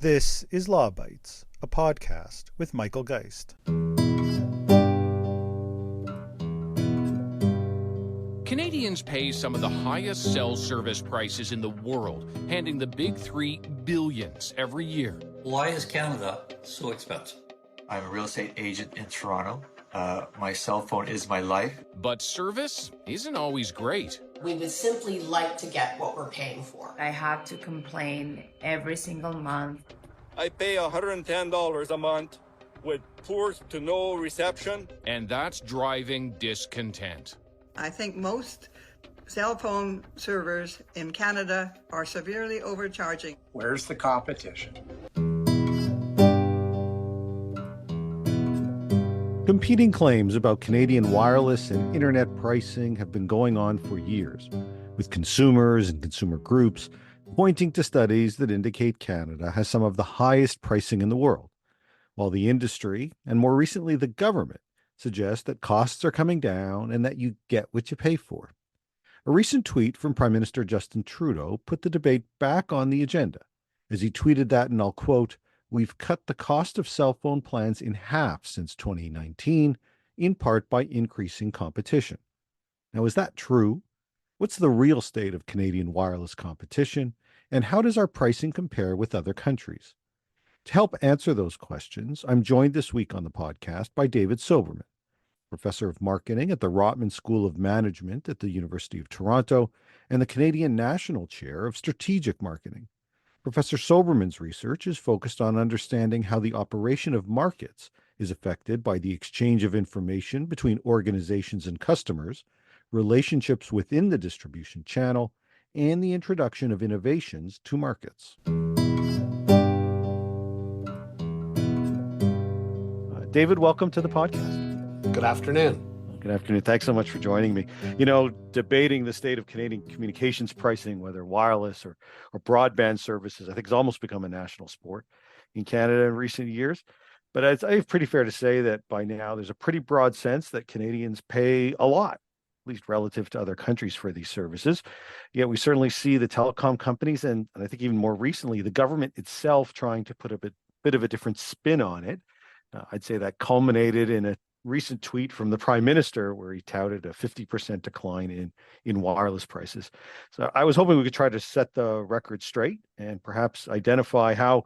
This is Law Bytes, a podcast with Michael Geist. Canadians pay some of the highest cell service prices in the world, handing the big three billions every year. Why is Canada so expensive? I'm a real estate agent in Toronto. My cell phone is my life. But service isn't always great. We would simply like to get what we're paying for. I have to complain every single month. I pay $110 a month with poor to no reception. And that's driving discontent. I think most cell phone servers in Canada are severely overcharging. Where's the competition? Competing claims about Canadian wireless and internet pricing have been going on for years, with consumers and consumer groups pointing to studies that indicate Canada has some of the highest pricing in the world, while the industry, and more recently the government, suggest that costs are coming down and that you get what you pay for. A recent tweet from Prime Minister Justin Trudeau put the debate back on the agenda, as he tweeted that, and I'll quote, "We've cut the cost of cell phone plans in half since 2019, in part by increasing competition." Now, is that true? What's the real state of Canadian wireless competition, and how does our pricing compare with other countries? To help answer those questions, I'm joined this week on the podcast by David Soberman, professor of marketing at the Rotman School of Management at the University of Toronto and the Canadian National Chair of Strategic Marketing. Professor Soberman's research is focused on understanding how the operation of markets is affected by the exchange of information between organizations and customers, relationships within the distribution channel, and the introduction of innovations to markets. David, welcome to the podcast. Good afternoon. Good afternoon. Thanks so much for joining me. Debating the state of Canadian communications pricing, whether wireless or broadband services, I think has almost become a national sport in Canada in recent years. But I think it's pretty fair to say that by now there's a pretty broad sense that Canadians pay a lot, at least relative to other countries, for these services. Yet we certainly see the telecom companies and I think even more recently, the government itself trying to put a bit of a different spin on it. I'd say that culminated in a recent tweet from the Prime Minister where he touted a 50% decline in wireless prices. So I was hoping we could try to set the record straight and perhaps identify how,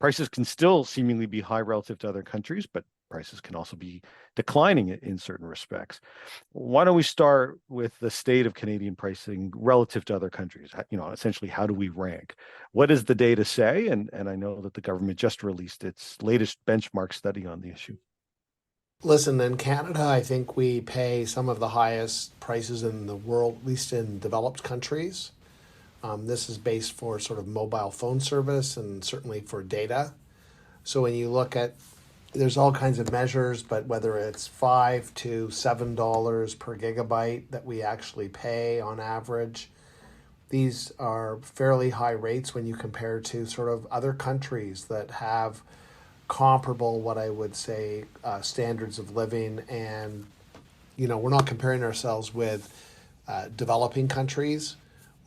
prices can still seemingly be high relative to other countries, but prices can also be declining in certain respects. Why don't we start with the state of Canadian pricing relative to other countries? Essentially, how do we rank? What does the data say? And I know that the government just released its latest benchmark study on the issue. Listen, in Canada, I think we pay some of the highest prices in the world, at least in developed countries. This is based for sort of mobile phone service and certainly for data. So when you look at, there's all kinds of measures, but whether it's $5 to $7 per gigabyte that we actually pay on average, these are fairly high rates when you compare to sort of other countries that have comparable, what I would say, standards of living. And, we're not comparing ourselves with developing countries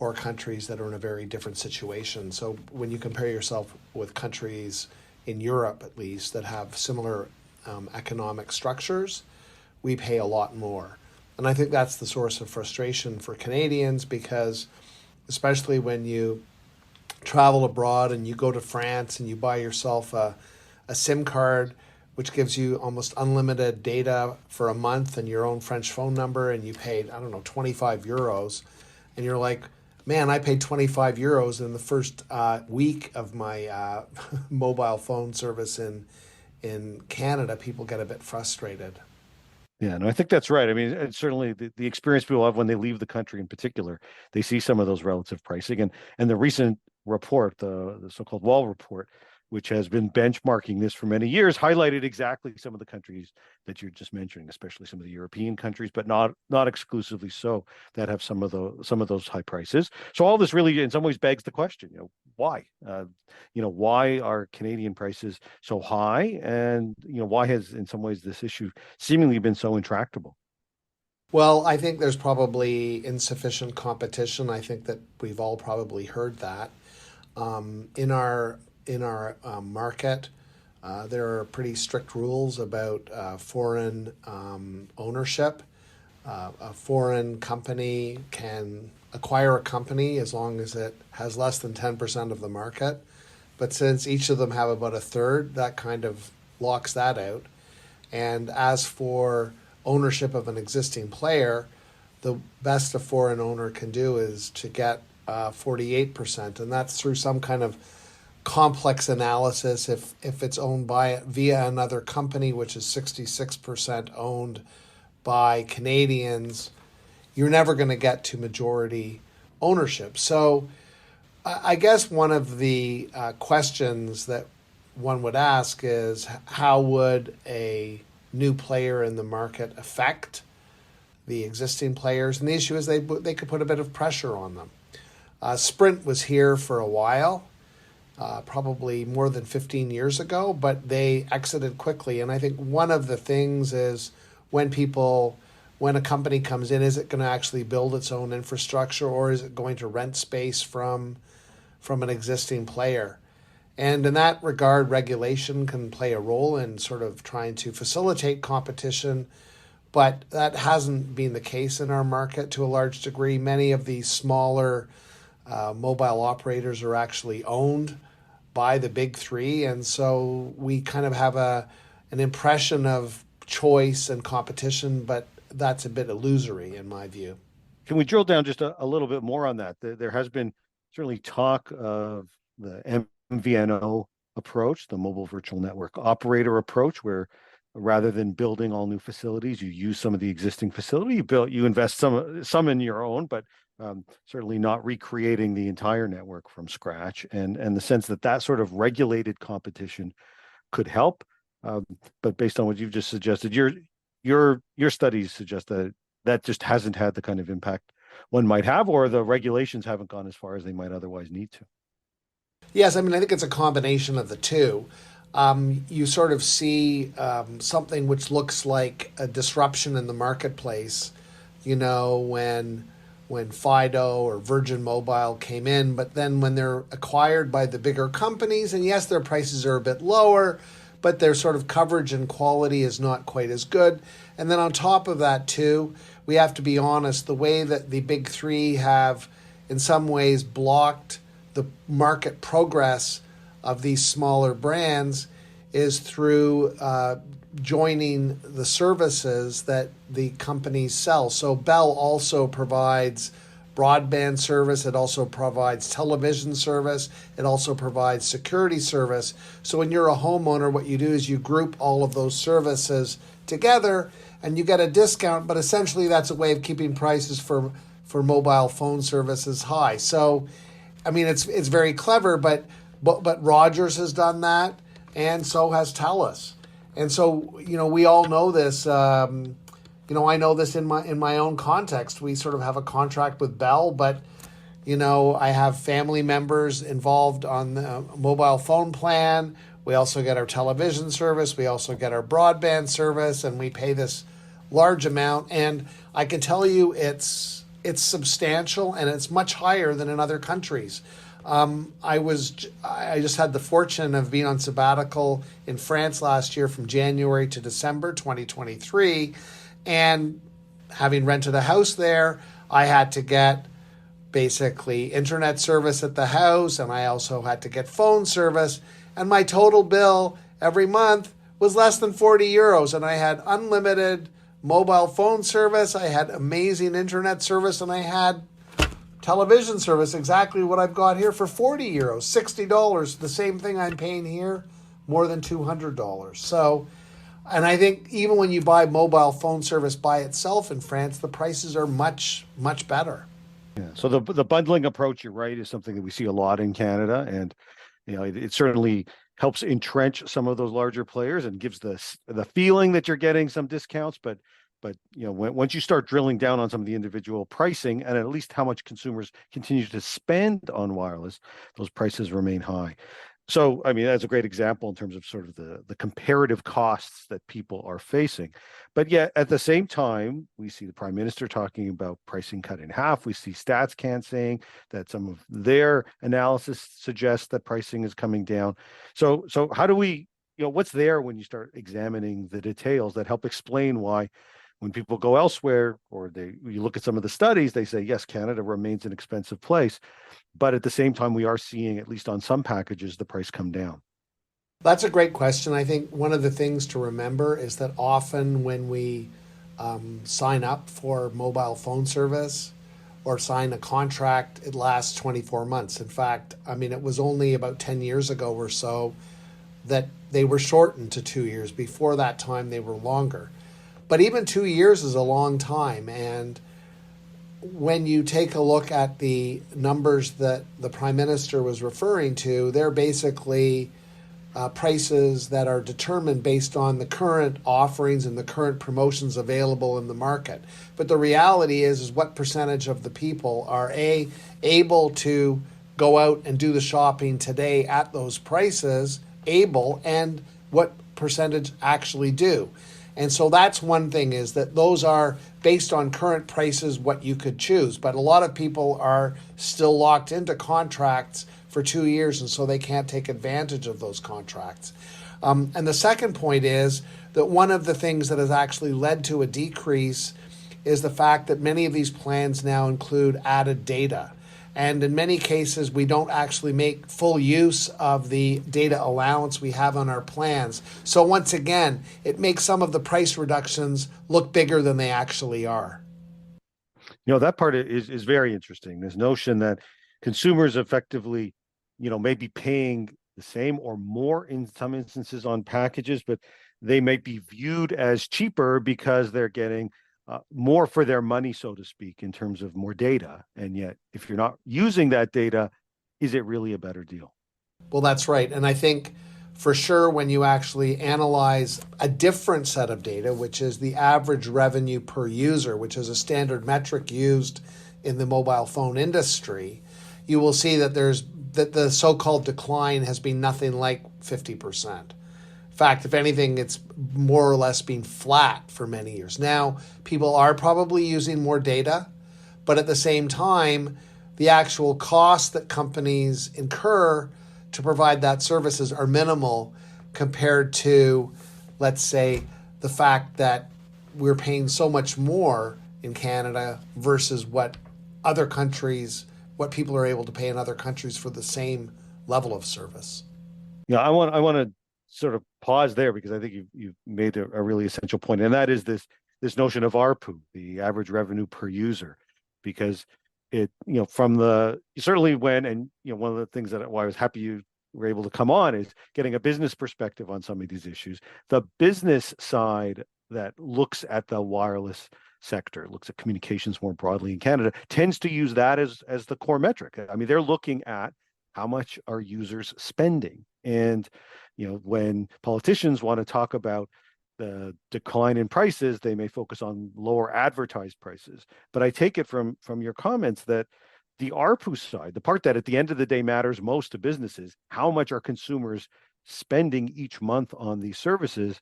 or countries that are in a very different situation. So when you compare yourself with countries in Europe, at least, that have similar economic structures, we pay a lot more. And I think that's the source of frustration for Canadians, because especially when you travel abroad and you go to France and you buy yourself a SIM card, which gives you almost unlimited data for a month and your own French phone number, and you paid, 25 euros. And you're like, man, I paid 25 euros in the first week of my mobile phone service in Canada. People get a bit frustrated. Yeah, no, I think that's right. I mean, it's certainly the experience people have when they leave the country in particular, they see some of those relative pricing. And the recent report, the so-called Wall report, which has been benchmarking this for many years, highlighted exactly some of the countries that you're just mentioning, especially some of the European countries, but not exclusively so, that have some of those high prices. So all this really, in some ways, begs the question: why? Why are Canadian prices so high, and why has, in some ways, this issue seemingly been so intractable? Well, I think there's probably insufficient competition. I think that we've all probably heard that. In our in our market. There are pretty strict rules about foreign ownership. A foreign company can acquire a company as long as it has less than 10% of the market. But since each of them have about a third, that kind of locks that out. And as for ownership of an existing player, the best a foreign owner can do is to get 48%, and that's through some kind of complex analysis. If it's owned by via another company, which is 66% owned by Canadians, you're never going to get to majority ownership. So I guess one of the questions that one would ask is, how would a new player in the market affect the existing players? And the issue is they could put a bit of pressure on them. Sprint was here for a while, probably more than 15 years ago, but they exited quickly. And I think one of the things is when a company comes in, is it going to actually build its own infrastructure, or is it going to rent space from an existing player? And in that regard, regulation can play a role in sort of trying to facilitate competition, but that hasn't been the case in our market to a large degree. Many of these smaller mobile operators are actually owned by the big three, and so we kind of have an impression of choice and competition, but that's a bit illusory in my view. Can we drill down just a little bit more on that? There has been certainly talk of the MVNO approach, the mobile virtual network operator approach, where rather than building all new facilities, you use some of the existing facility. You invest some in your own, but certainly not recreating the entire network from scratch. And the sense that sort of regulated competition could help. But based on what you've just suggested, your studies suggest that just hasn't had the kind of impact one might have, or the regulations haven't gone as far as they might otherwise need to. Yes, I mean, I think it's a combination of the two. You sort of see something which looks like a disruption in the marketplace, when Fido or Virgin Mobile came in, but then when they're acquired by the bigger companies, and yes, their prices are a bit lower, but their sort of coverage and quality is not quite as good. And then on top of that too, we have to be honest, the way that the big three have in some ways blocked the market progress of these smaller brands is through joining the services that the companies sell. So Bell also provides broadband service. It also provides television service. It also provides security service. So when you're a homeowner, what you do is you group all of those services together and you get a discount, but essentially that's a way of keeping prices for mobile phone services high. So, I mean, it's very clever, but Rogers has done that, and so has TELUS. And so, we all know this. I know this in my own context. We sort of have a contract with Bell, but I have family members involved on the mobile phone plan. We also get our television service. We also get our broadband service, and we pay this large amount. And I can tell you, it's substantial, and it's much higher than in other countries. I just had the fortune of being on sabbatical in France last year from January to December 2023. And having rented a house there, I had to get basically internet service at the house, and I also had to get phone service. And my total bill every month was less than 40 euros. And I had unlimited mobile phone service, I had amazing internet service, and I had television service, exactly what I've got here, for 40 euros, $60, the same thing I'm paying here, more than $200. So, and I think even when you buy mobile phone service by itself in France, the prices are much, much better. Yeah. So the bundling approach, you're right, is something that we see a lot in Canada, and it certainly helps entrench some of those larger players and gives the feeling that you're getting some discounts, but once you start drilling down on some of the individual pricing and at least how much consumers continue to spend on wireless, those prices remain high. So, I mean, that's a great example in terms of sort of the comparative costs that people are facing. But yet, at the same time, we see the Prime Minister talking about pricing cut in half. We see StatsCan saying that some of their analysis suggests that pricing is coming down. So how do we, what's there when you start examining the details that help explain why when people go elsewhere or you look at some of the studies, they say, yes, Canada remains an expensive place. But at the same time, we are seeing, at least on some packages, the price come down. That's a great question. I think one of the things to remember is that often when we sign up for mobile phone service or sign a contract, it lasts 24 months. In fact, I mean, it was only about 10 years ago or so that they were shortened to 2 years. Before that time, they were longer. But even 2 years is a long time. And when you take a look at the numbers that the Prime Minister was referring to, they're basically prices that are determined based on the current offerings and the current promotions available in the market. But the reality is what percentage of the people are able to go out and do the shopping today at those prices, and what percentage actually do. And so that's one thing, is that those are based on current prices, what you could choose. But a lot of people are still locked into contracts for 2 years, and so they can't take advantage of those contracts. And the second point is that one of the things that has actually led to a decrease is the fact that many of these plans now include added data. And in many cases, we don't actually make full use of the data allowance we have on our plans. So once again, it makes some of the price reductions look bigger than they actually are. That part is very interesting. This notion that consumers effectively, may be paying the same or more in some instances on packages, but they might be viewed as cheaper because they're getting more for their money, so to speak, in terms of more data. And yet, if you're not using that data, is it really a better deal? Well, that's right. And I think for sure when you actually analyze a different set of data, which is the average revenue per user, which is a standard metric used in the mobile phone industry, you will see that the so-called decline has been nothing like 50%. In fact, if anything, it's more or less been flat for many years. Now, people are probably using more data, but at the same time, the actual costs that companies incur to provide that services are minimal compared to, let's say, the fact that we're paying so much more in Canada versus what people are able to pay in other countries for the same level of service. Yeah, I want to sort of pause there because I think you've made a really essential point, and that is this notion of ARPU, the average revenue per user, because it from the certainly when and one of the things that why I was happy you were able to come on is getting a business perspective on some of these issues. The business side that looks at the wireless sector, looks at communications more broadly in Canada, tends to use that as the core metric. I mean, they're looking at how much are users spending. And when politicians want to talk about the decline in prices, they may focus on lower advertised prices. But I take it from your comments that the ARPU side, the part that at the end of the day matters most to businesses, how much are consumers spending each month on these services,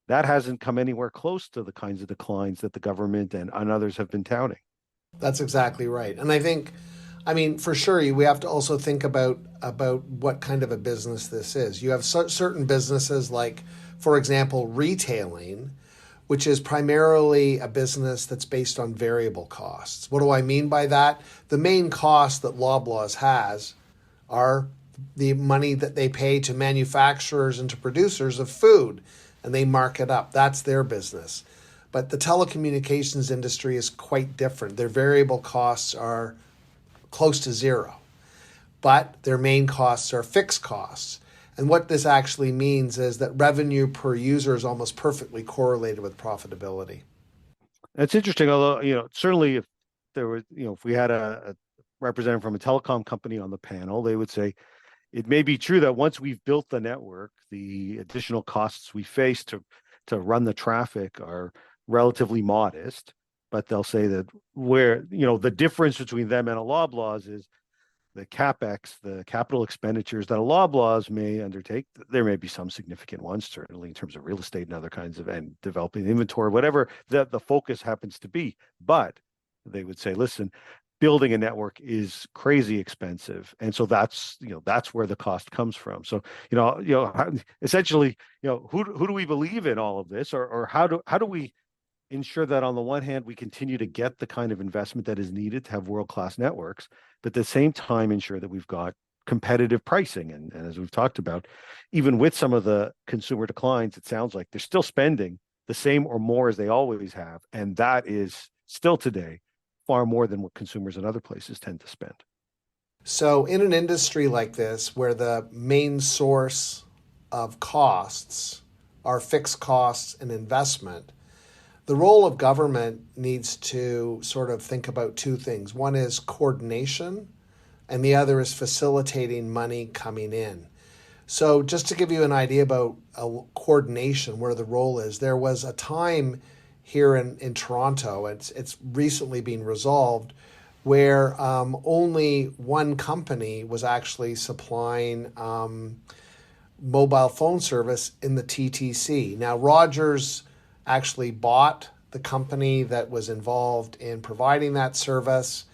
that hasn't come anywhere close to the kinds of declines that the government and others have been touting. That's exactly right. And I think, for sure, we have to also think about what kind of a business this is. You have certain businesses like, for example, retailing, which is primarily a business that's based on variable costs. What do I mean by that? The main cost that Loblaws has are the money that they pay to manufacturers and to producers of food, and they mark it up. That's their business. But the telecommunications industry is quite different. Their variable costs are close to zero, but their main costs are fixed costs. And what this actually means is that revenue per user is almost perfectly correlated with profitability. That's interesting. Although, certainly if there was, if we had a representative from a telecom company on the panel, they would say it may be true that once we've built the network, the additional costs we face to run the traffic are relatively modest. But they'll say that where, the difference between them and a Loblaws is the capex, the capital expenditures that a lot of laws may undertake. There may be some significant ones, certainly in terms of real estate and other kinds of, and developing inventory, whatever the focus happens to be. But they would say, listen, building a network is crazy expensive, and so that's where the cost comes from. So essentially, who do we believe in all of this, or how do we ensure that on the one hand we continue to get the kind of investment that is needed to have world-class networks, but at the same time ensure that we've got competitive pricing, and as we've talked about, even with some of the consumer declines, it sounds like they're still spending the same or more as they always have, and that is still today far more than what consumers in other places tend to spend. So in an industry like this, where the main source of costs are fixed costs and investment, the role of government needs to sort of think about two things. One is coordination, and the other is facilitating money coming in. So just to give you an idea about coordination, where the role is, there was a time here in Toronto, it's recently been resolved, where only one company was actually supplying mobile phone service in the TTC. Now, Rogers actually bought the company that was involved in providing that service,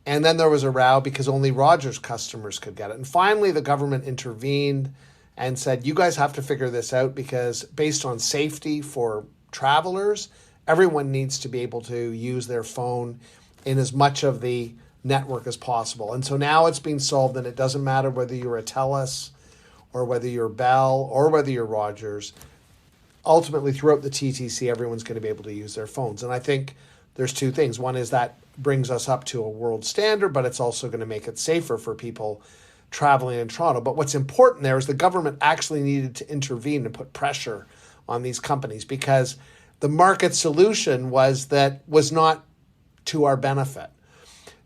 and then there was a row because only Rogers customers could get it. And finally, the government intervened and said, you guys have to figure this out, because based on safety for travelers, everyone needs to be able to use their phone in as much of the network as possible. And so now it's being solved, and it doesn't matter whether you're a TELUS or whether you're Bell or whether you're Rogers. Ultimately, throughout the TTC, everyone's going to be able to use their phones. And I think there's two things. One is that brings us up to a world standard, but it's also going to make it safer for people traveling in Toronto. But what's important there is the government actually needed to intervene and put pressure on these companies, because the market solution was not to our benefit.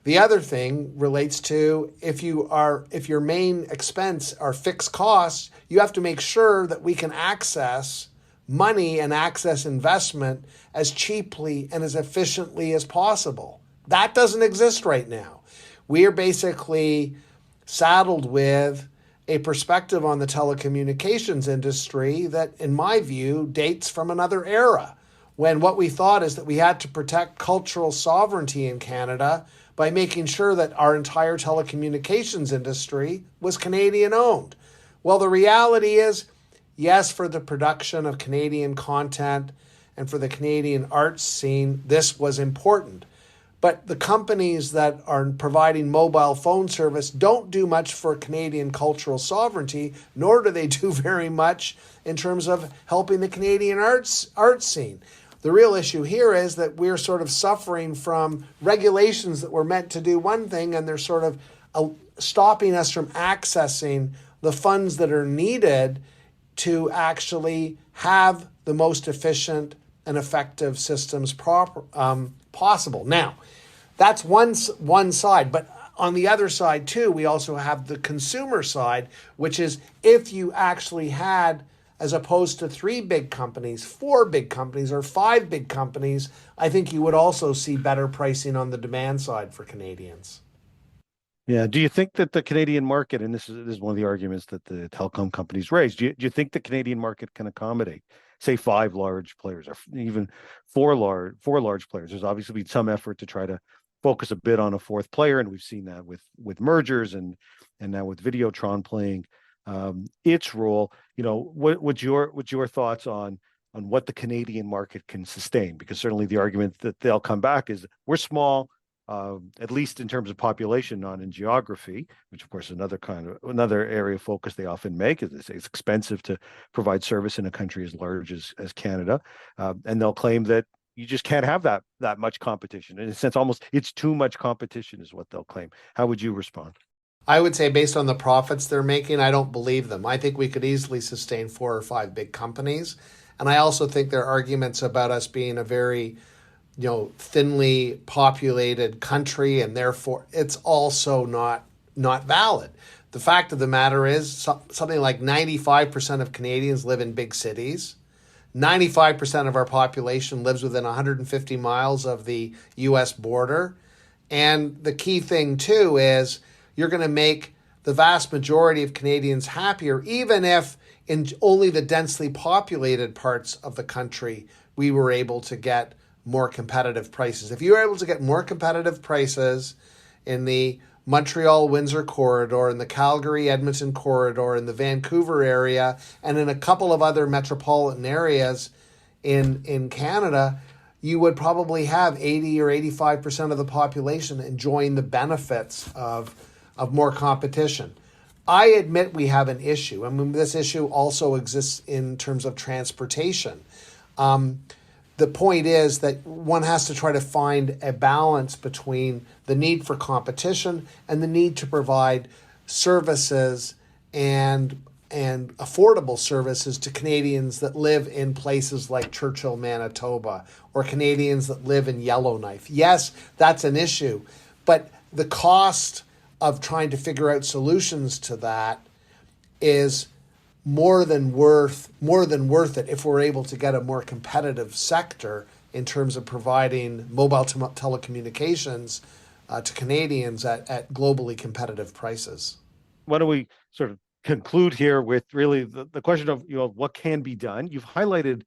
The other thing relates to if your main expense are fixed costs, you have to make sure that we can access money and access investment as cheaply and as efficiently as possible. That doesn't exist right now. We are basically saddled with a perspective on the telecommunications industry that, in my view, dates from another era, when what we thought is that we had to protect cultural sovereignty in Canada by making sure that our entire telecommunications industry was Canadian owned. Well, the reality is, yes, for the production of Canadian content and for the Canadian arts scene, this was important. But the companies that are providing mobile phone service don't do much for Canadian cultural sovereignty, nor do they do very much in terms of helping the Canadian arts scene. The real issue here is that we're sort of suffering from regulations that were meant to do one thing, and they're sort of stopping us from accessing the funds that are needed to actually have the most efficient and effective systems possible. Now, that's one side, but on the other side too, we also have the consumer side, which is if you actually had, as opposed to 3 big companies, 4 big companies or 5 big companies, I think you would also see better pricing on the demand side for Canadians. Yeah. Do you think that the Canadian market, and this is one of the arguments that the telecom companies raised, do you think the Canadian market can accommodate, say, 5 large players or even four large players? There's obviously been some effort to try to focus a bit on a 4th player, and we've seen that with mergers and now with Videotron playing its role. What's your thoughts on what the Canadian market can sustain? Because certainly the argument that they'll come back is we're small, at least in terms of population, not in geography, which of course is another area of focus they often make. Is it's expensive to provide service in a country as large as Canada, and they'll claim that you just can't have that much competition. In a sense, almost it's too much competition is what they'll claim. How would you respond? I would say based on the profits they're making, I don't believe them. I think we could easily sustain 4 or 5 big companies. And I also think their arguments about us being a very, thinly populated country, and therefore it's also not valid. The fact of the matter is something like 95% of Canadians live in big cities. 95% of our population lives within 150 miles of the U.S. border. And the key thing, too, is, you're going to make the vast majority of Canadians happier, even if in only the densely populated parts of the country we were able to get more competitive prices. If you were able to get more competitive prices in the Montreal-Windsor corridor, in the Calgary-Edmonton corridor, in the Vancouver area, and in a couple of other metropolitan areas in Canada, you would probably have 80 or 85% of the population enjoying the benefits of more competition. I admit we have an issue. I mean, this issue also exists in terms of transportation. The point is that one has to try to find a balance between the need for competition and the need to provide services and affordable services to Canadians that live in places like Churchill, Manitoba, or Canadians that live in Yellowknife. Yes, that's an issue, but the cost of trying to figure out solutions to that is more than worth it if we're able to get a more competitive sector in terms of providing mobile telecommunications to Canadians at globally competitive prices. Why don't we sort of conclude here with really the question of, what can be done? You've highlighted,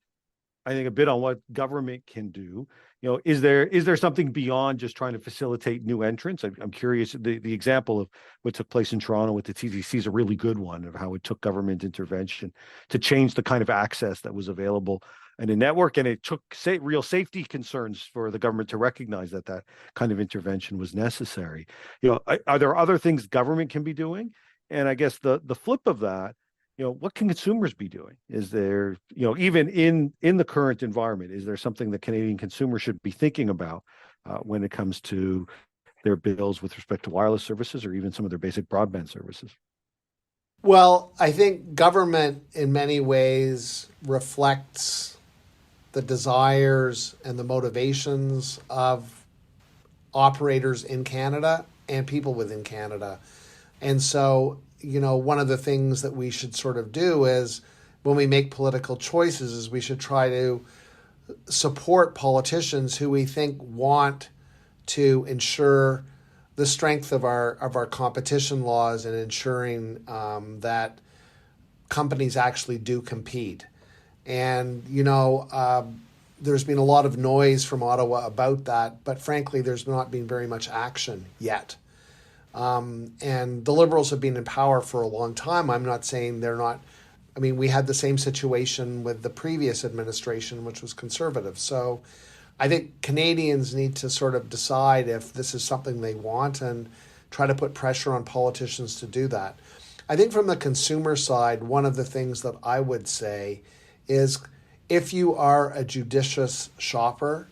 I think, a bit on what government can do. Is there something beyond just trying to facilitate new entrants? I'm curious. The example of what took place in Toronto with the TTC is a really good one of how it took government intervention to change the kind of access that was available in a network, and it took real safety concerns for the government to recognize that kind of intervention was necessary. Are there other things government can be doing? And I guess the flip of that, what can consumers be doing? Is there, even in the current environment, is there something that Canadian consumers should be thinking about when it comes to their bills with respect to wireless services or even some of their basic broadband services? Well, I think government in many ways reflects the desires and the motivations of operators in Canada and people within Canada. And so, one of the things that we should sort of do is when we make political choices is we should try to support politicians who we think want to ensure the strength of our competition laws and ensuring that companies actually do compete. And, there's been a lot of noise from Ottawa about that, but frankly, there's not been very much action yet. And the Liberals have been in power for a long time. I'm not saying they're not. I mean, we had the same situation with the previous administration, which was Conservative. So I think Canadians need to sort of decide if this is something they want and try to put pressure on politicians to do that. I think from the consumer side, one of the things that I would say is if you are a judicious shopper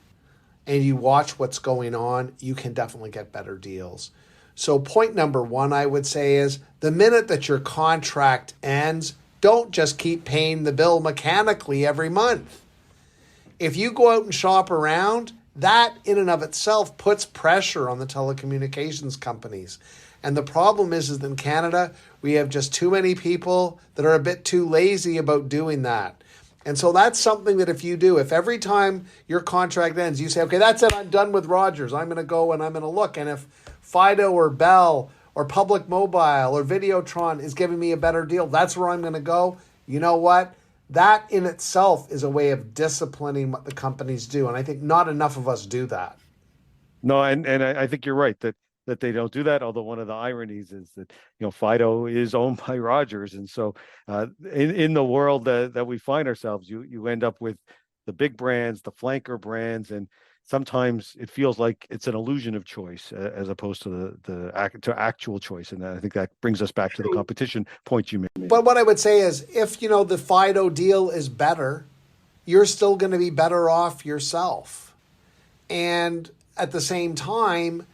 and you watch what's going on, you can definitely get better deals. So point number one, I would say, is the minute that your contract ends, don't just keep paying the bill mechanically every month. If you go out and shop around, that in and of itself puts pressure on the telecommunications companies. And the problem is in Canada, we have just too many people that are a bit too lazy about doing that. And so that's something that if you do, if every time your contract ends, you say, okay, that's it, I'm done with Rogers. I'm going to go and I'm going to look. And if Fido or Bell or Public Mobile or Videotron is giving me a better deal, that's where I'm going to go. You know what? That in itself is a way of disciplining what the companies do. And I think not enough of us do that. No, and I think you're right that they don't do that. Although one of the ironies is that, Fido is owned by Rogers. And so in the world that we find ourselves, you end up with the big brands, the flanker brands, and sometimes it feels like it's an illusion of choice as opposed to to actual choice. And I think that brings us back to the competition point you made. But what I would say is if, the Fido deal is better, you're still going to be better off yourself. And at the same time,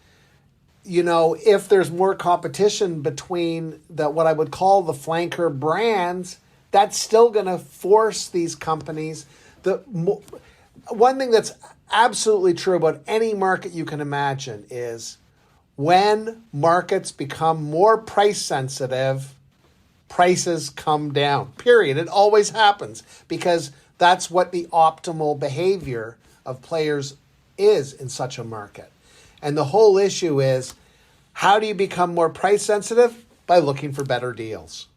if there's more competition between what I would call the flanker brands, that's still going to force these companies. One thing that's absolutely true about any market you can imagine is when markets become more price sensitive, prices come down, period. It always happens because that's what the optimal behavior of players is in such a market. And the whole issue is How do you become more price sensitive? By looking for better deals.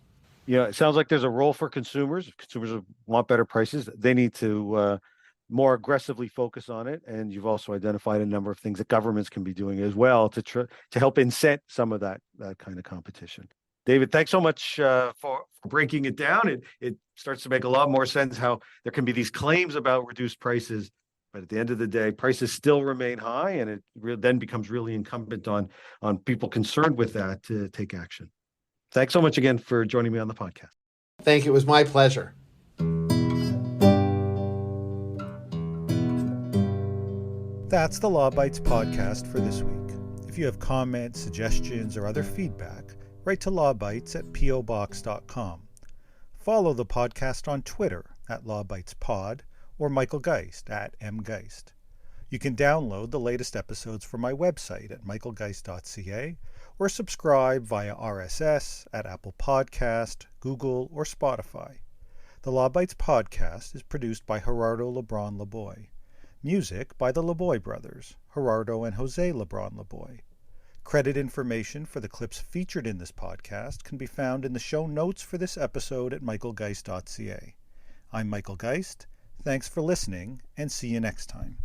Yeah, it sounds like there's a role for consumers. If consumers want better prices, they need to more aggressively focus on it. And you've also identified a number of things that governments can be doing as well to help incent some of that kind of competition. David, thanks so much for breaking it down. It starts to make a lot more sense how there can be these claims about reduced prices, but at the end of the day, prices still remain high, and it then becomes really incumbent on people concerned with that to take action. Thanks so much again for joining me on the podcast. Thank you. It was my pleasure. That's the Law Bytes podcast for this week. If you have comments, suggestions, or other feedback, write to lawbytes@pobox.com. Follow the podcast on Twitter @LawBytesPod or Michael Geist @mgeist. You can download the latest episodes from my website at michaelgeist.ca or subscribe via RSS at Apple Podcast, Google, or Spotify. The Law Bytes podcast is produced by Gerardo Lebron Laboy. Music by the Laboy brothers, Gerardo and Jose Lebron Laboy. Credit information for the clips featured in this podcast can be found in the show notes for this episode at michaelgeist.ca. I'm Michael Geist. Thanks for listening, and see you next time.